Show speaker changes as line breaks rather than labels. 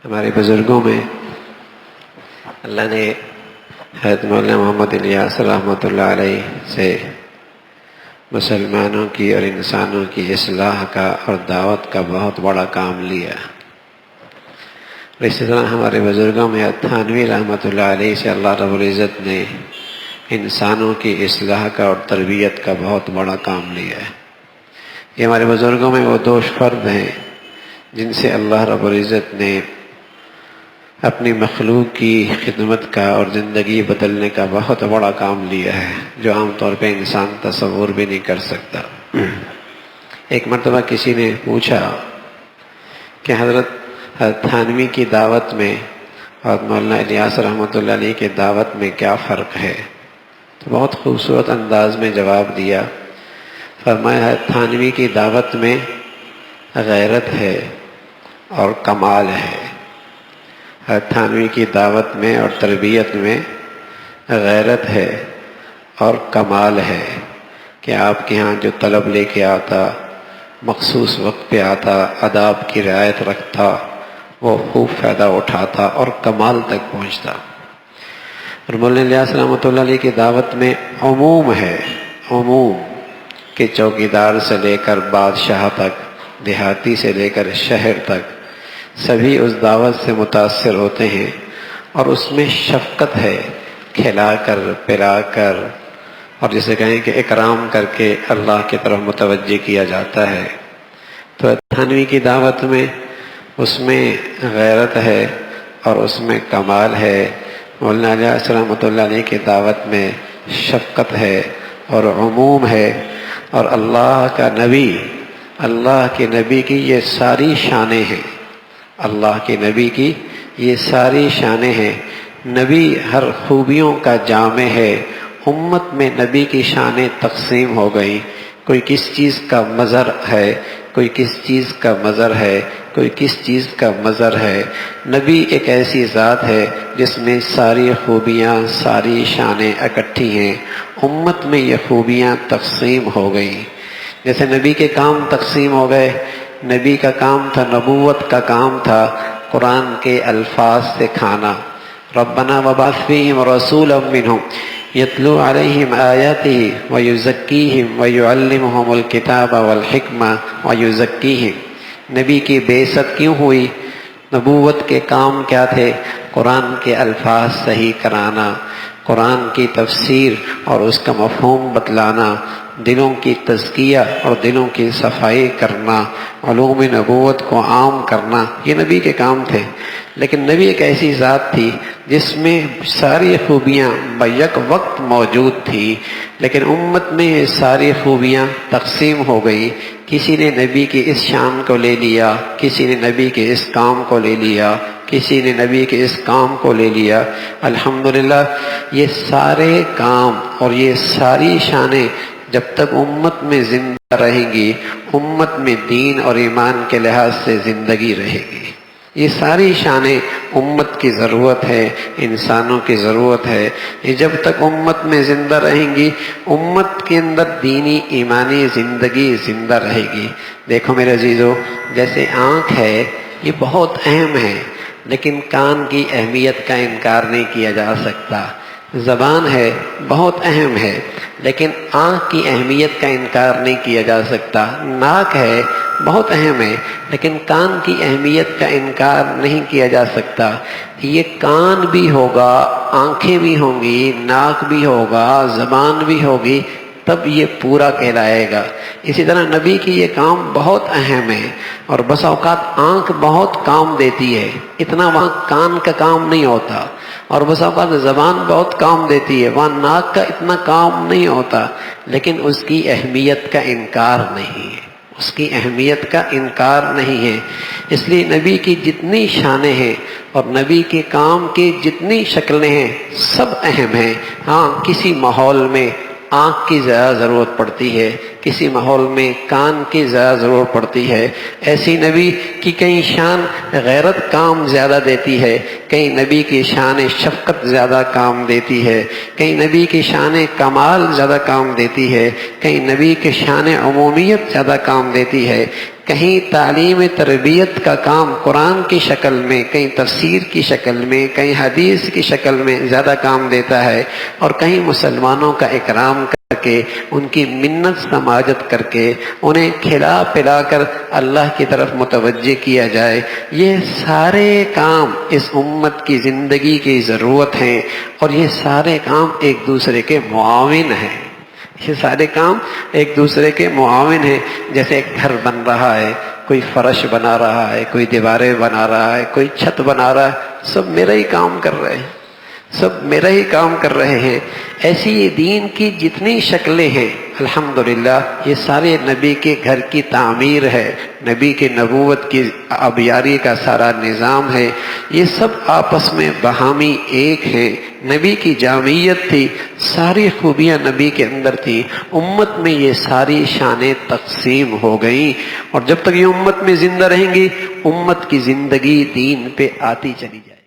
ہمارے بزرگوں میں اللہ نے حضرت مولانا محمد الیاس رحمۃ اللہ علیہ سے مسلمانوں کی اور انسانوں کی اصلاح کا اور دعوت کا بہت بڑا کام لیا۔ اسی طرح ہمارے بزرگوں میں تھانوی رحمۃ اللہ علیہ سے اللہ رب العزت نے انسانوں کی اصلاح کا اور تربیت کا بہت بڑا کام لیا ہے۔ یہ ہمارے بزرگوں میں وہ دو فرد ہیں جن سے اللہ رب العزت نے اپنی مخلوق کی خدمت کا اور زندگی بدلنے کا بہت بڑا کام لیا ہے، جو عام طور پہ انسان تصور بھی نہیں کر سکتا۔ ایک مرتبہ کسی نے پوچھا کہ حضرت تھانوی کی دعوت میں اور مولانا الیاس رحمۃ اللہ علیہ کی دعوت میں کیا فرق ہے؟ تو بہت خوبصورت انداز میں جواب دیا۔ فرمایا تھانوی کی دعوت میں غیرت ہے اور کمال ہے۔ تھانوی کی دعوت میں اور تربیت میں غیرت ہے اور کمال ہے کہ آپ کے ہاں جو طلب لے کے آتا، مخصوص وقت پہ آتا، آداب کی رعایت رکھتا، وہ خوب فائدہ اٹھاتا اور کمال تک پہنچتا۔ اور مولانا الیاس رحمۃ اللہ علیہ کی دعوت میں عموم ہے، عموم کہ چوکیدار سے لے کر بادشاہ تک، دیہاتی سے لے کر شہر تک سبھی اس دعوت سے متاثر ہوتے ہیں، اور اس میں شفقت ہے، کھلا کر پلا کر اور جسے کہیں کہ اکرام کر کے اللہ کی طرف متوجہ کیا جاتا ہے۔ تو تھانوی کی دعوت میں اس میں غیرت ہے اور اس میں کمال ہے۔ مولانا الیاس رحمۃ اللہ علیہ کی دعوت میں شفقت ہے اور عموم ہے، اور اللہ کا نبی، اللہ کے نبی کی یہ ساری شانیں ہیں، اللہ کے نبی کی یہ ساری شانیں ہیں۔ نبی ہر خوبیوں کا جامع ہے۔ امت میں نبی کی شانیں تقسیم ہو گئیں، کوئی کس چیز کا مظہر ہے، کوئی کس چیز کا مظہر ہے، کوئی کس چیز کا مظہر ہے۔ نبی ایک ایسی ذات ہے جس میں ساری خوبیاں، ساری شانیں اکٹھی ہیں۔ امت میں یہ خوبیاں تقسیم ہو گئیں۔ جیسے نبی کے کام تقسیم ہو گئے، نبی کا کام تھا، نبوت کا کام تھا قرآن کے الفاظ سے کھانا۔ ربنا وبعث فیہم رسولا منہم یتلو علیہم آیاتہ ویزکیہم ویعلمہم الکتاب والحکمہ ویزکیہم۔ نبی کی بعثت کیوں ہوئی؟ نبوت کے کام کیا تھے؟ قرآن کے الفاظ صحیح کرانا، قرآن کی تفسیر اور اس کا مفہوم بتلانا، دلوں کی تزکیہ اور دلوں کی صفائی کرنا، علوم نبوت کو عام کرنا، یہ نبی کے کام تھے۔ لیکن نبی ایک ایسی ذات تھی جس میں ساری خوبیاں بیک وقت موجود تھی، لیکن امت میں یہ ساری خوبیاں تقسیم ہو گئی۔ کسی نے نبی کی اس شان کو لے لیا، کسی نے نبی کے اس کام کو لے لیا، کسی نے نبی کے اس کام کو لے لیا۔ الحمدللہ یہ سارے کام اور یہ ساری شانیں جب تک امت میں زندہ رہیں گی، امت میں دین اور ایمان کے لحاظ سے زندگی رہے گی۔ یہ ساری شانیں امت کی ضرورت ہے، انسانوں کی ضرورت ہے۔ یہ جب تک امت میں زندہ رہیں گی، امت کے اندر دینی ایمانی زندگی زندہ رہے گی۔ دیکھو میرے عزیزو، جیسے آنکھ ہے یہ بہت اہم ہے، لیکن کان کی اہمیت کا انکار نہیں کیا جا سکتا۔ زبان ہے بہت اہم ہے، لیکن آنکھ کی اہمیت کا انکار نہیں کیا جا سکتا۔ ناک ہے بہت اہم ہے، لیکن کان کی اہمیت کا انکار نہیں کیا جا سکتا۔ یہ کان بھی ہوگا، آنکھیں بھی ہوں گی، ناک بھی ہوگا، زبان بھی ہوگی، تب یہ پورا کہلائے گا۔ اسی طرح نبی کی یہ کام بہت اہم ہے، اور بس اوقات آنکھ بہت کام دیتی ہے، اتنا وہاں کان کا کام نہیں ہوتا، اور بس اوقات زبان بہت کام دیتی ہے، وہاں ناک کا اتنا کام نہیں ہوتا، لیکن اس کی اہمیت کا انکار نہیں ہے، اس کی اہمیت کا انکار نہیں ہے۔ اس لیے نبی کی جتنی شانیں ہیں اور نبی کے کام کی جتنی شکلیں ہیں سب اہم ہیں۔ ہاں کسی ماحول میں آنکھ کی زیادہ ضرورت پڑتی ہے، کسی ماحول میں کان کی زیادہ ضرورت پڑتی ہے۔ ایسی نبی کی کئی شان غیرت کام زیادہ دیتی ہے، کئی نبی کی شان شفقت زیادہ کام دیتی ہے، کئی نبی کی شان کمال زیادہ کام دیتی ہے، کئی نبی کی شان عمومیت زیادہ کام دیتی ہے، کہیں تعلیم تربیت کا کام قرآن کی شکل میں، کہیں تفسیر کی شکل میں، کہیں حدیث کی شکل میں زیادہ کام دیتا ہے، اور کہیں مسلمانوں کا اکرام کر کے، ان کی منت سماجت کر کے، انہیں کھلا پلا کر اللہ کی طرف متوجہ کیا جائے۔ یہ سارے کام اس امت کی زندگی کی ضرورت ہیں، اور یہ سارے کام ایک دوسرے کے معاون ہیں۔ یہ سارے کام ایک دوسرے کے معاون ہیں۔ جیسے ایک گھر بن رہا ہے، کوئی فرش بنا رہا ہے، کوئی دیواریں بنا رہا ہے، کوئی چھت بنا رہا ہے، سب میرا ہی کام کر رہے ہیں، سب میرا ہی کام کر رہے ہیں۔ ایسی یہ دین کی جتنی شکلیں ہیں الحمدللہ یہ سارے نبی کے گھر کی تعمیر ہے، نبی کے نبوت کی آبیاری کا سارا نظام ہے۔ یہ سب آپس میں باہمی ایک ہیں۔ نبی کی جامعیت تھی، ساری خوبیاں نبی کے اندر تھی، امت میں یہ ساری شانیں تقسیم ہو گئیں، اور جب تک یہ امت میں زندہ رہیں گی، امت کی زندگی دین پہ آتی چلی جائے۔